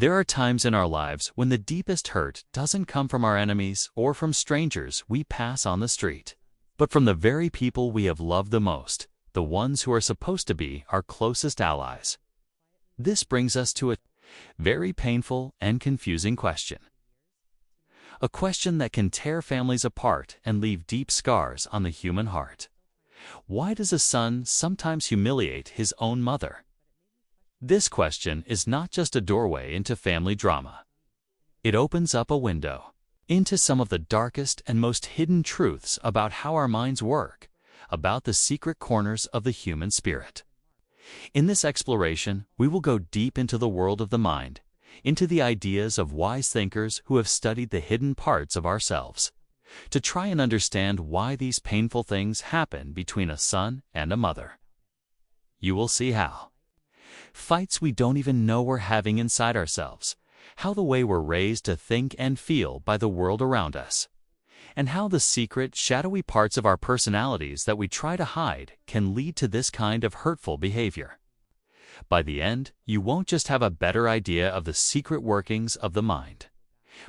There are times in our lives when the deepest hurt doesn't come from our enemies or from strangers we pass on the street, but from the very people we have loved the most, the ones who are supposed to be our closest allies. This brings us to a very painful and confusing question. A question that can tear families apart and leave deep scars on the human heart. Why does a son sometimes humiliate his own mother? This question is not just a doorway into family drama. It opens up a window into some of the darkest and most hidden truths about how our minds work, about the secret corners of the human spirit. In this exploration, we will go deep into the world of the mind, into the ideas of wise thinkers who have studied the hidden parts of ourselves, to try and understand why these painful things happen between a son and a mother. You will see how. Fights we don't even know we're having inside ourselves, how the way we're raised to think and feel by the world around us, and how the secret, shadowy parts of our personalities that we try to hide can lead to this kind of hurtful behavior. By the end, you won't just have a better idea of the secret workings of the mind,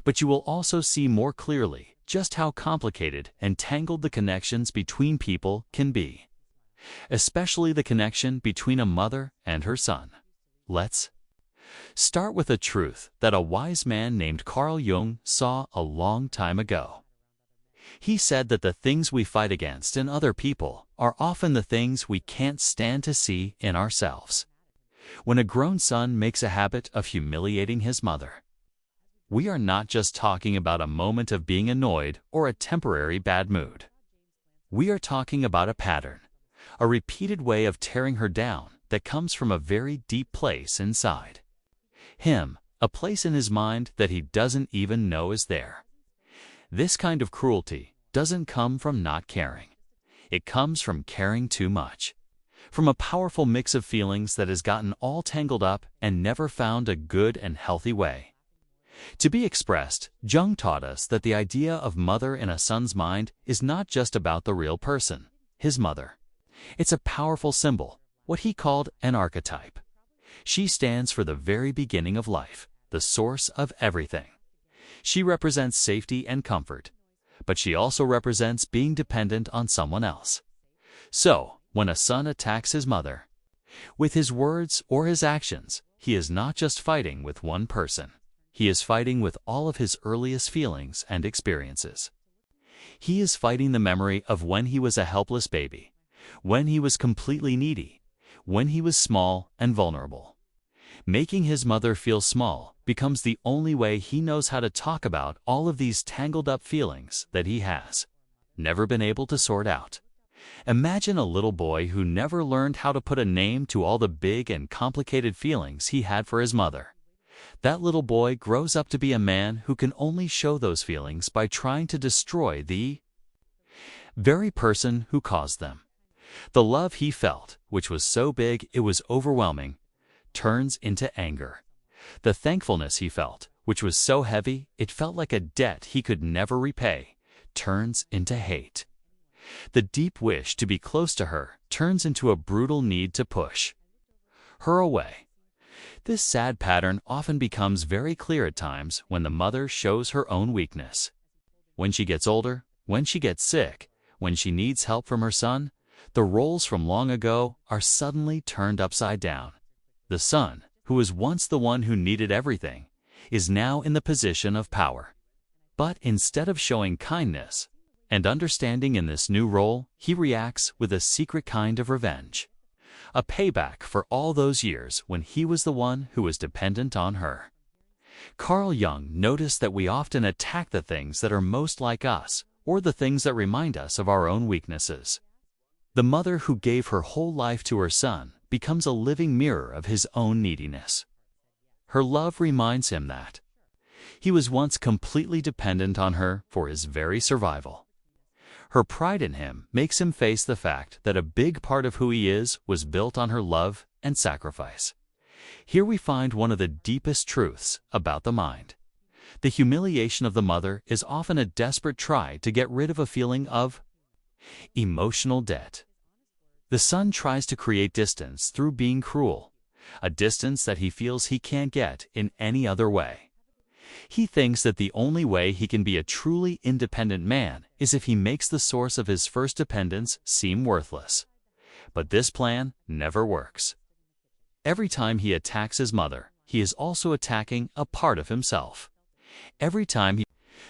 but you will also see more clearly just how complicated and tangled the connections between people can be, especially the connection between a mother and her son. Let's start with a truth that a wise man named Carl Jung saw a long time ago. He said that the things we fight against in other people are often the things we can't stand to see in ourselves. When a grown son makes a habit of humiliating his mother, we are not just talking about a moment of being annoyed or a temporary bad mood. We are talking about a pattern, a repeated way of tearing her down that comes from a very deep place inside him, a place in his mind that he doesn't even know is there. This kind of cruelty doesn't come from not caring. It comes from caring too much, from a powerful mix of feelings that has gotten all tangled up and never found a good and healthy way to be expressed. Jung taught us that the idea of mother in a son's mind is not just about the real person, his mother. It's a powerful symbol, what he called an archetype. She stands for the very beginning of life, the source of everything. She represents safety and comfort, but she also represents being dependent on someone else. So, when a son attacks his mother, with his words or his actions, he is not just fighting with one person. He is fighting with all of his earliest feelings and experiences. He is fighting the memory of when he was a helpless baby, when he was completely needy, when he was small and vulnerable. Making his mother feel small becomes the only way he knows how to talk about all of these tangled up feelings that he has never been able to sort out. Imagine a little boy who never learned how to put a name to all the big and complicated feelings he had for his mother. That little boy grows up to be a man who can only show those feelings by trying to destroy the very person who caused them. The love he felt, which was so big it was overwhelming, turns into anger. The thankfulness he felt, which was so heavy it felt like a debt he could never repay, turns into hate. The deep wish to be close to her turns into a brutal need to push her away. This sad pattern often becomes very clear at times when the mother shows her own weakness. When she gets older, when she gets sick, when she needs help from her son, the roles from long ago are suddenly turned upside down. The son, who was once the one who needed everything, is now in the position of power. But instead of showing kindness and understanding in this new role, he reacts with a secret kind of revenge. A payback for all those years when he was the one who was dependent on her. Carl Jung noticed that we often attack the things that are most like us, or the things that remind us of our own weaknesses. The mother who gave her whole life to her son becomes a living mirror of his own neediness. Her love reminds him that he was once completely dependent on her for his very survival. Her pride in him makes him face the fact that a big part of who he is was built on her love and sacrifice. Here we find one of the deepest truths about the mind. The humiliation of the mother is often a desperate try to get rid of a feeling of emotional debt. The son tries to create distance through being cruel, a distance that he feels he can't get in any other way. He thinks that the only way he can be a truly independent man is if he makes the source of his first dependence seem worthless. But this plan never works. Every time he attacks his mother, he is also attacking a part of himself. Every time he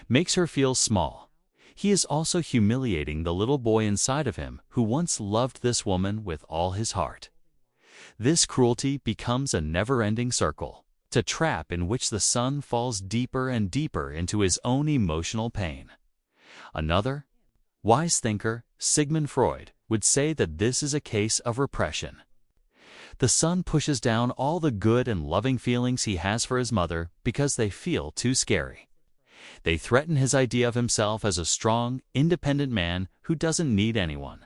makes her feel small, he is also humiliating the little boy inside of him who once loved this woman with all his heart. This cruelty becomes a never-ending circle, a trap in which the son falls deeper and deeper into his own emotional pain. Another wise thinker, Sigmund Freud, would say that this is a case of repression. The son pushes down all the good and loving feelings he has for his mother because they feel too scary. They threaten his idea of himself as a strong, independent man who doesn't need anyone.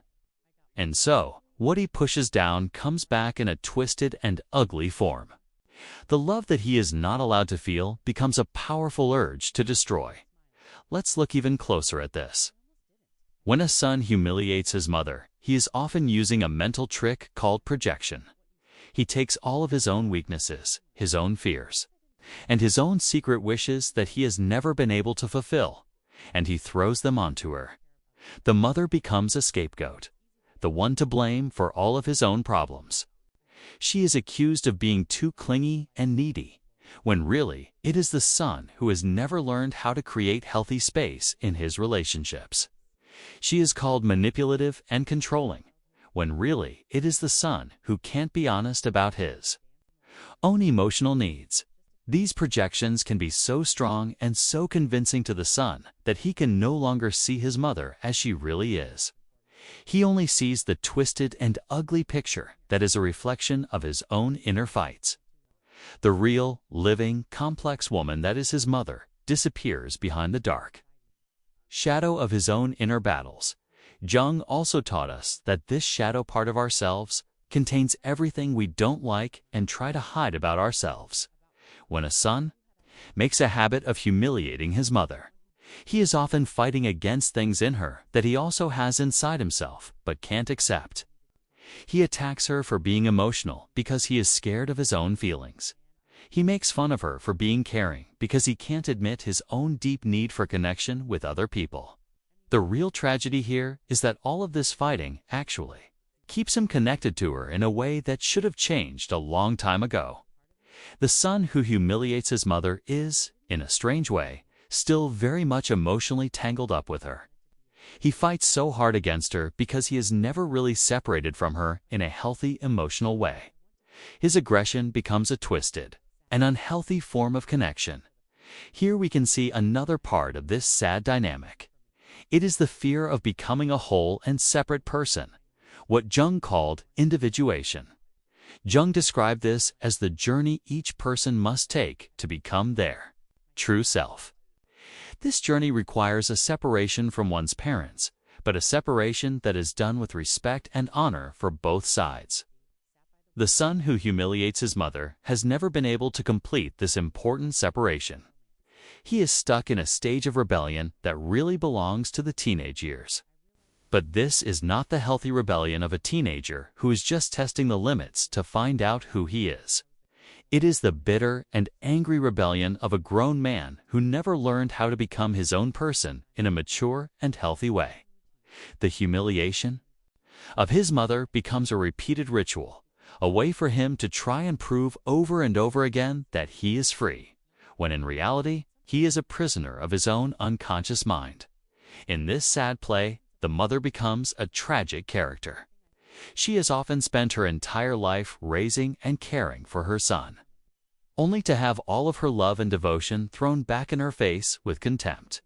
And so, what he pushes down comes back in a twisted and ugly form. The love that he is not allowed to feel becomes a powerful urge to destroy. Let's look even closer at this. When a son humiliates his mother, he is often using a mental trick called projection. He takes all of his own weaknesses, his own fears, and his own secret wishes that he has never been able to fulfill, and he throws them onto her. The mother becomes a scapegoat, the one to blame for all of his own problems. She is accused of being too clingy and needy, when really it is the son who has never learned how to create healthy space in his relationships. She is called manipulative and controlling, when really it is the son who can't be honest about his own emotional needs. These projections can be so strong and so convincing to the son that he can no longer see his mother as she really is. He only sees the twisted and ugly picture that is a reflection of his own inner fights. The real, living, complex woman that is his mother disappears behind the dark shadow of his own inner battles. Jung also taught us that this shadow part of ourselves contains everything we don't like and try to hide about ourselves. When a son makes a habit of humiliating his mother, he is often fighting against things in her that he also has inside himself but can't accept. He attacks her for being emotional because he is scared of his own feelings. He makes fun of her for being caring because he can't admit his own deep need for connection with other people. The real tragedy here is that all of this fighting actually keeps him connected to her in a way that should have changed a long time ago. The son who humiliates his mother is, in a strange way, still very much emotionally tangled up with her. He fights so hard against her because he has never really separated from her in a healthy emotional way. His aggression becomes a twisted, an unhealthy form of connection. Here we can see another part of this sad dynamic. It is the fear of becoming a whole and separate person, what Jung called individuation. Jung described this as the journey each person must take to become their true self. This journey requires a separation from one's parents, but a separation that is done with respect and honor for both sides. The son who humiliates his mother has never been able to complete this important separation. He is stuck in a stage of rebellion that really belongs to the teenage years. But this is not the healthy rebellion of a teenager who is just testing the limits to find out who he is. It is the bitter and angry rebellion of a grown man who never learned how to become his own person in a mature and healthy way. The humiliation of his mother becomes a repeated ritual, a way for him to try and prove over and over again that he is free, when in reality, he is a prisoner of his own unconscious mind. In this sad play, the mother becomes a tragic character. She has often spent her entire life raising and caring for her son, only to have all of her love and devotion thrown back in her face with contempt.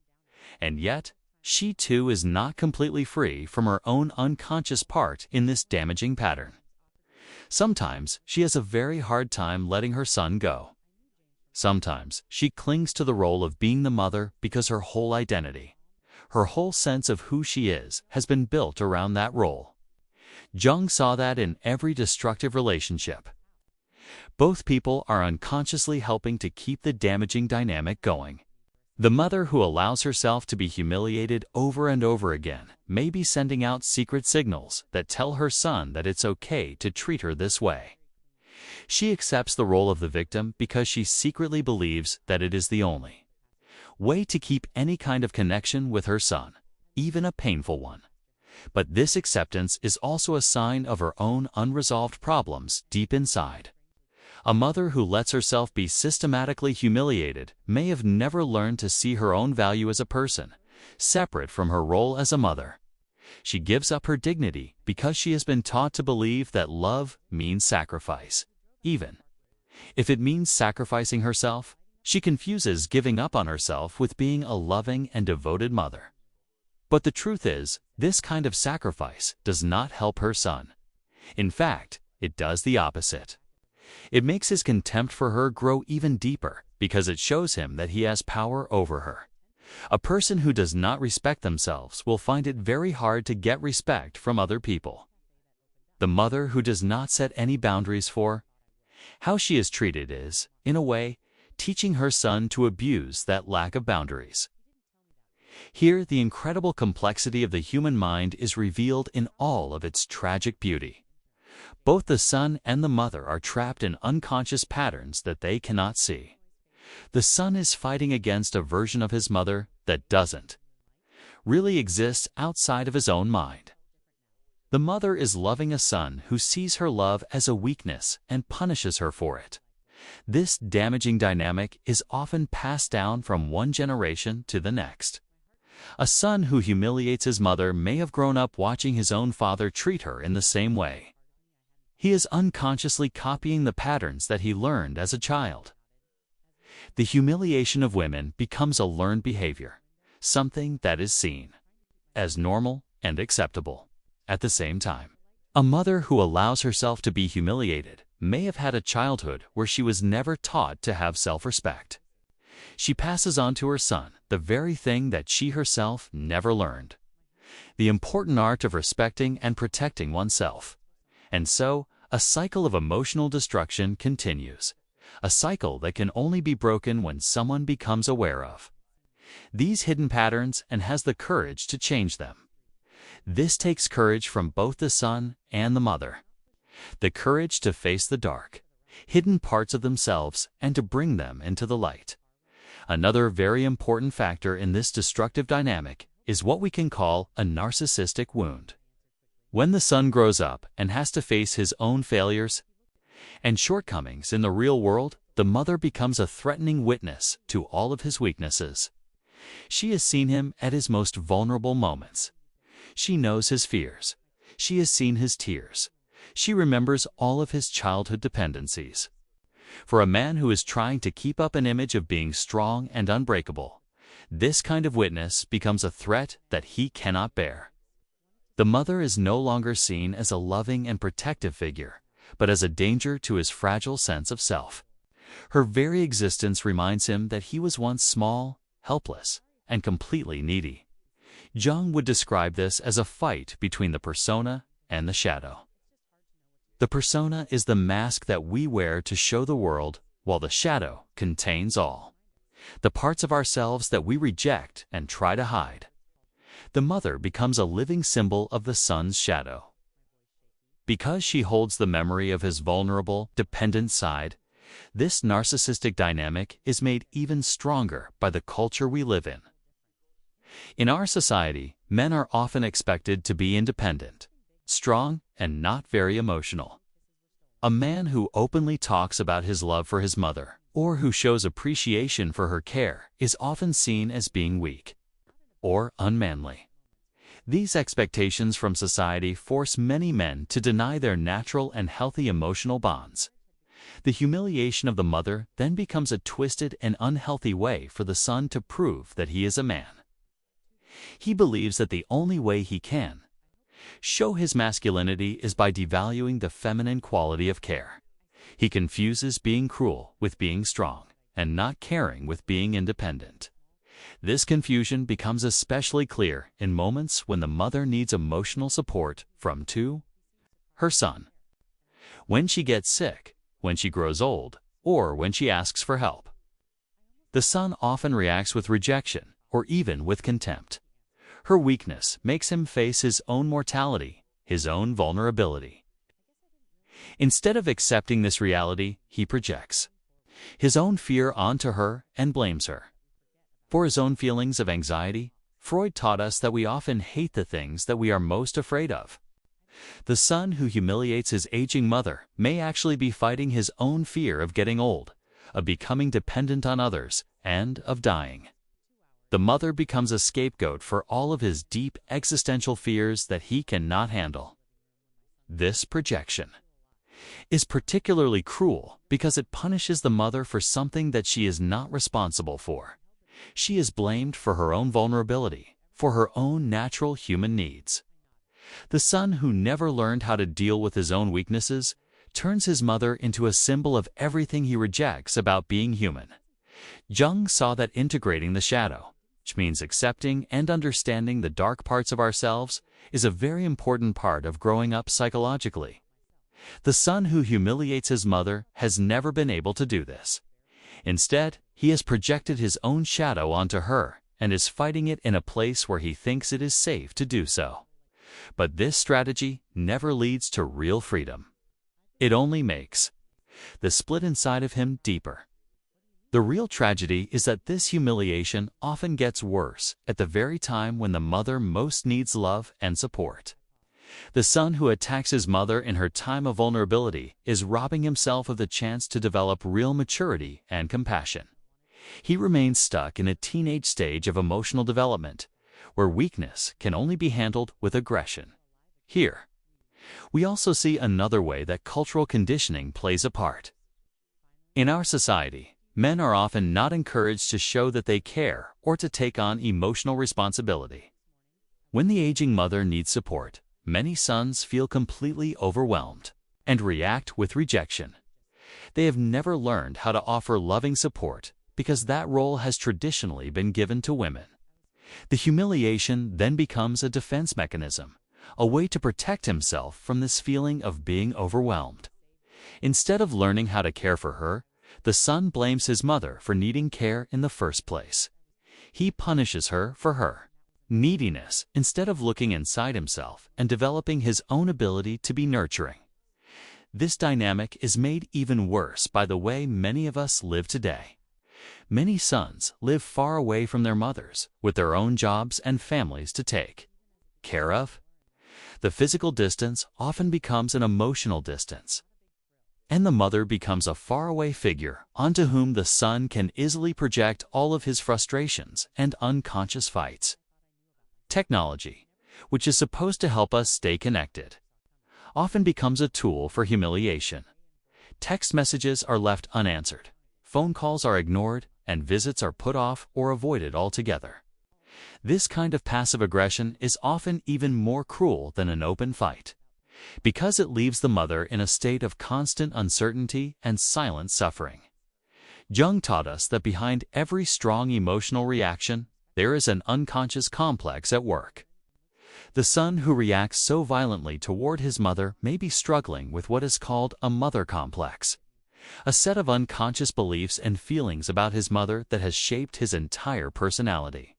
And yet, she too is not completely free from her own unconscious part in this damaging pattern. Sometimes she has a very hard time letting her son go. Sometimes she clings to the role of being the mother because her whole identity, her whole sense of who she is, has been built around that role. Jung saw that in every destructive relationship. Both people are unconsciously helping to keep the damaging dynamic going. The mother who allows herself to be humiliated over and over again may be sending out secret signals that tell her son that it's okay to treat her this way. She accepts the role of the victim because she secretly believes that it is the only way to keep any kind of connection with her son, even a painful one. But this acceptance is also a sign of her own unresolved problems deep inside. A mother who lets herself be systematically humiliated may have never learned to see her own value as a person, separate from her role as a mother. She gives up her dignity because she has been taught to believe that love means sacrifice. Even if it means sacrificing herself, she confuses giving up on herself with being a loving and devoted mother. But the truth is, this kind of sacrifice does not help her son. In fact, it does the opposite. It makes his contempt for her grow even deeper because it shows him that he has power over her. A person who does not respect themselves will find it very hard to get respect from other people. The mother who does not set any boundaries for how she is treated is, in a way, teaching her son to abuse that lack of boundaries. Here, the incredible complexity of the human mind is revealed in all of its tragic beauty. Both the son and the mother are trapped in unconscious patterns that they cannot see. The son is fighting against a version of his mother that doesn't really exist outside of his own mind. The mother is loving a son who sees her love as a weakness and punishes her for it. This damaging dynamic is often passed down from one generation to the next. A son who humiliates his mother may have grown up watching his own father treat her in the same way. He is unconsciously copying the patterns that he learned as a child. The humiliation of women becomes a learned behavior, something that is seen as normal and acceptable. At the same time, a mother who allows herself to be humiliated may have had a childhood where she was never taught to have self-respect. She passes on to her son the very thing that she herself never learned: the important art of respecting and protecting oneself. And so, a cycle of emotional destruction continues, a cycle that can only be broken when someone becomes aware of these hidden patterns and has the courage to change them. This takes courage from both the son and the mother. The courage to face the dark, hidden parts of themselves and to bring them into the light. Another very important factor in this destructive dynamic is what we can call a narcissistic wound. When the son grows up and has to face his own failures and shortcomings in the real world, the mother becomes a threatening witness to all of his weaknesses. She has seen him at his most vulnerable moments. She knows his fears. She has seen his tears. She remembers all of his childhood dependencies. For a man who is trying to keep up an image of being strong and unbreakable, this kind of witness becomes a threat that he cannot bear. The mother is no longer seen as a loving and protective figure, but as a danger to his fragile sense of self. Her very existence reminds him that he was once small, helpless, and completely needy. Jung would describe this as a fight between the persona and the shadow. The persona is the mask that we wear to show the world, while the shadow contains all the parts of ourselves that we reject and try to hide. The mother becomes a living symbol of the son's shadow. Because she holds the memory of his vulnerable, dependent side, this narcissistic dynamic is made even stronger by the culture we live in. In our society, men are often expected to be independent, strong, and not very emotional. A man who openly talks about his love for his mother, or who shows appreciation for her care, is often seen as being weak or unmanly. These expectations from society force many men to deny their natural and healthy emotional bonds. The humiliation of the mother then becomes a twisted and unhealthy way for the son to prove that he is a man. He believes that the only way he can show his masculinity is by devaluing the feminine quality of care. He confuses being cruel with being strong, and not caring with being independent. This confusion becomes especially clear in moments when the mother needs emotional support from her son. When she gets sick, when she grows old, or when she asks for help. The son often reacts with rejection, or even with contempt. Her weakness makes him face his own mortality, his own vulnerability. Instead of accepting this reality, he projects his own fear onto her and blames her. For his own feelings of anxiety, Freud taught us that we often hate the things that we are most afraid of. The son who humiliates his aging mother may actually be fighting his own fear of getting old, of becoming dependent on others, and of dying. The mother becomes a scapegoat for all of his deep existential fears that he cannot handle. This projection is particularly cruel because it punishes the mother for something that she is not responsible for. She is blamed for her own vulnerability, for her own natural human needs. The son who never learned how to deal with his own weaknesses turns his mother into a symbol of everything he rejects about being human. Jung saw that integrating the shadow, which means accepting and understanding the dark parts of ourselves, is a very important part of growing up psychologically. The son who humiliates his mother has never been able to do this. Instead, he has projected his own shadow onto her and is fighting it in a place where he thinks it is safe to do so. But this strategy never leads to real freedom. It only makes the split inside of him deeper. The real tragedy is that this humiliation often gets worse at the very time when the mother most needs love and support. The son who attacks his mother in her time of vulnerability is robbing himself of the chance to develop real maturity and compassion. He remains stuck in a teenage stage of emotional development, where weakness can only be handled with aggression. Here, we also see another way that cultural conditioning plays a part. In our society, men are often not encouraged to show that they care or to take on emotional responsibility. When the aging mother needs support, many sons feel completely overwhelmed and react with rejection. They have never learned how to offer loving support because that role has traditionally been given to women. The humiliation then becomes a defense mechanism, a way to protect himself from this feeling of being overwhelmed. Instead of learning how to care for her, the son blames his mother for needing care in the first place. He punishes her for her neediness instead of looking inside himself and developing his own ability to be nurturing. This dynamic is made even worse by the way many of us live today. Many sons live far away from their mothers, with their own jobs and families to take care of. The physical distance often becomes an emotional distance, and the mother becomes a faraway figure onto whom the son can easily project all of his frustrations and unconscious fights. Technology, which is supposed to help us stay connected, often becomes a tool for humiliation. Text messages are left unanswered, phone calls are ignored, and visits are put off or avoided altogether. This kind of passive aggression is often even more cruel than an open fight, because it leaves the mother in a state of constant uncertainty and silent suffering. Jung taught us that behind every strong emotional reaction, there is an unconscious complex at work. The son who reacts so violently toward his mother may be struggling with what is called a mother complex, a set of unconscious beliefs and feelings about his mother that has shaped his entire personality.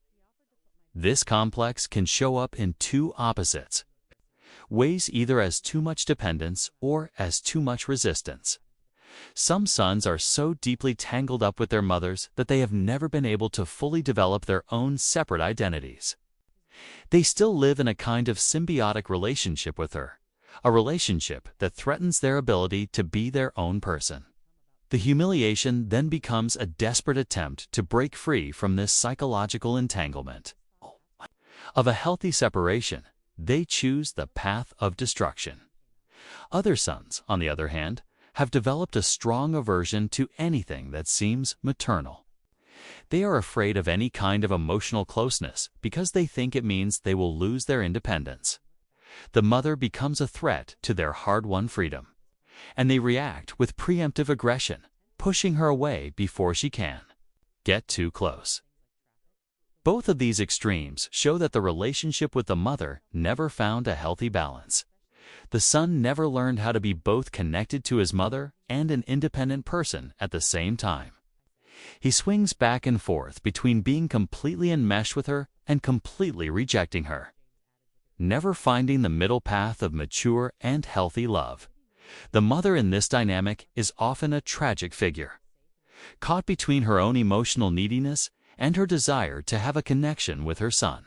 This complex can show up in two opposites ways, either as too much dependence or as too much resistance. Some sons are so deeply tangled up with their mothers that they have never been able to fully develop their own separate identities. They still live in a kind of symbiotic relationship with her, a relationship that threatens their ability to be their own person. The humiliation then becomes a desperate attempt to break free from this psychological entanglement. Of a healthy separation, they choose the path of destruction. Other sons, on the other hand, have developed a strong aversion to anything that seems maternal. They are afraid of any kind of emotional closeness because they think it means they will lose their independence. The mother becomes a threat to their hard-won freedom, and they react with preemptive aggression, pushing her away before she can get too close. Both of these extremes show that the relationship with the mother never found a healthy balance. The son never learned how to be both connected to his mother and an independent person at the same time. He swings back and forth between being completely enmeshed with her and completely rejecting her, never finding the middle path of mature and healthy love. The mother in this dynamic is often a tragic figure, caught between her own emotional neediness and her desire to have a connection with her son.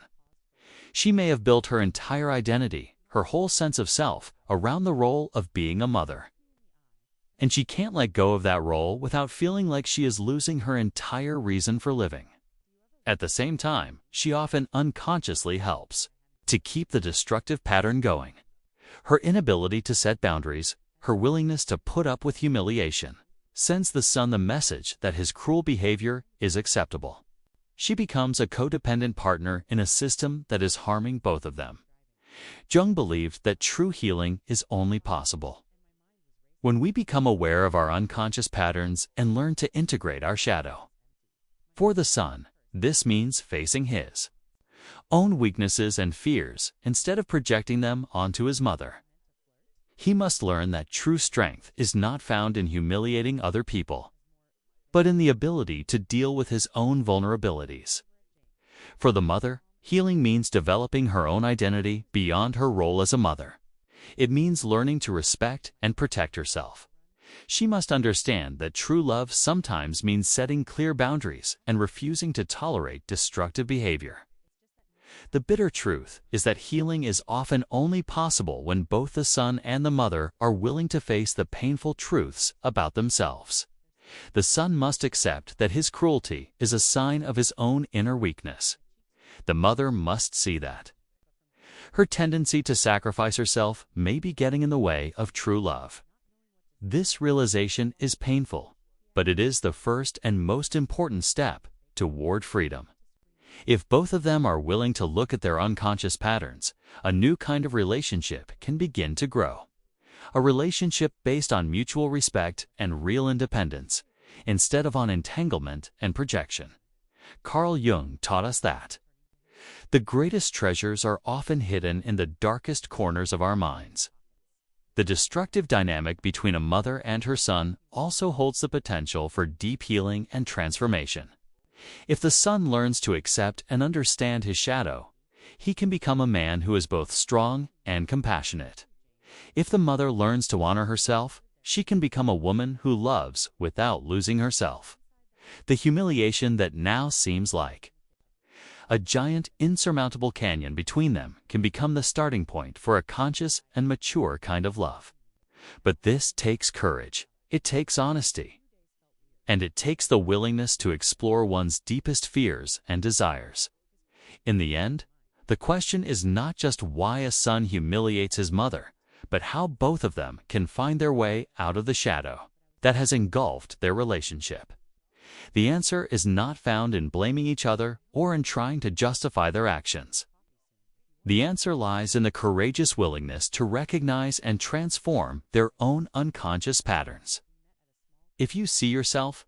She may have built her entire identity, her whole sense of self, around the role of being a mother. And she can't let go of that role without feeling like she is losing her entire reason for living. At the same time, she often unconsciously helps to keep the destructive pattern going. Her inability to set boundaries, her willingness to put up with humiliation, sends the son the message that his cruel behavior is acceptable. She becomes a codependent partner in a system that is harming both of them. Jung believed that true healing is only possible when we become aware of our unconscious patterns and learn to integrate our shadow. For the son, this means facing his own weaknesses and fears instead of projecting them onto his mother. He must learn that true strength is not found in humiliating other people, but in the ability to deal with his own vulnerabilities. For the mother, healing means developing her own identity beyond her role as a mother. It means learning to respect and protect herself. She must understand that true love sometimes means setting clear boundaries and refusing to tolerate destructive behavior. The bitter truth is that healing is often only possible when both the son and the mother are willing to face the painful truths about themselves. The son must accept that his cruelty is a sign of his own inner weakness. The mother must see that her tendency to sacrifice herself may be getting in the way of true love. This realization is painful, but it is the first and most important step toward freedom. If both of them are willing to look at their unconscious patterns, a new kind of relationship can begin to grow. A relationship based on mutual respect and real independence, instead of on entanglement and projection. Carl Jung taught us that the greatest treasures are often hidden in the darkest corners of our minds. The destructive dynamic between a mother and her son also holds the potential for deep healing and transformation. If the son learns to accept and understand his shadow, he can become a man who is both strong and compassionate. If the mother learns to honor herself, she can become a woman who loves without losing herself. The humiliation that now seems like a giant, insurmountable canyon between them can become the starting point for a conscious and mature kind of love. But this takes courage, it takes honesty, and it takes the willingness to explore one's deepest fears and desires. In the end, the question is not just why a son humiliates his mother, but how both of them can find their way out of the shadow that has engulfed their relationship. The answer is not found in blaming each other or in trying to justify their actions. The answer lies in the courageous willingness to recognize and transform their own unconscious patterns. If you see yourself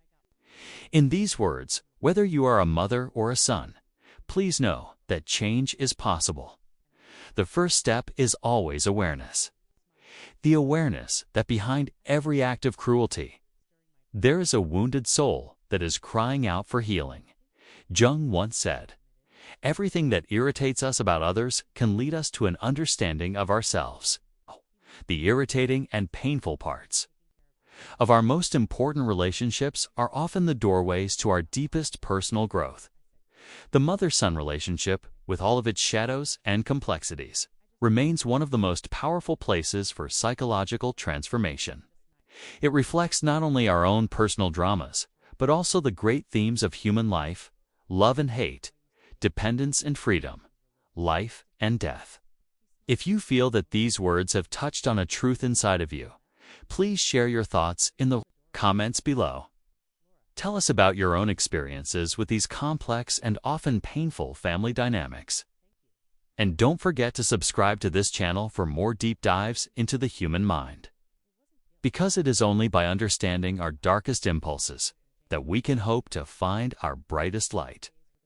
in these words, whether you are a mother or a son, please know that change is possible. The first step is always awareness. The awareness that behind every act of cruelty, there is a wounded soul that is crying out for healing. Jung once said, "Everything that irritates us about others can lead us to an understanding of ourselves." The irritating and painful parts of our most important relationships are often the doorways to our deepest personal growth. The mother-son relationship, with all of its shadows and complexities, remains one of the most powerful places for psychological transformation. It reflects not only our own personal dramas, but also the great themes of human life, love and hate, dependence and freedom, life and death. If you feel that these words have touched on a truth inside of you, please share your thoughts in the comments below. Tell us about your own experiences with these complex and often painful family dynamics. And don't forget to subscribe to this channel for more deep dives into the human mind. Because it is only by understanding our darkest impulses that we can hope to find our brightest light.